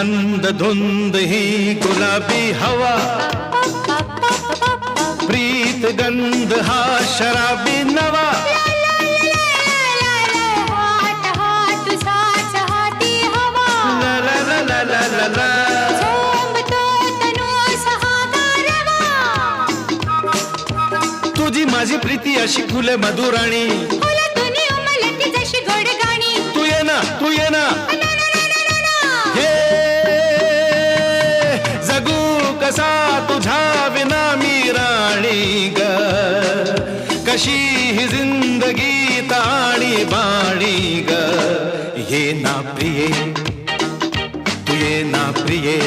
मंद धुंद ही गुलाबी हवा, प्रीत गंध हा शराबी नवा, तुझी माझी प्रीती अशी फुले मधुराणी, तू ये ना तू ये ना, हे जगू कसा तुझा विना मी राणी ग, कशी ही जिंदगी ताणी बाणी ग, ये ना प्रिये तू ये ना प्रिये.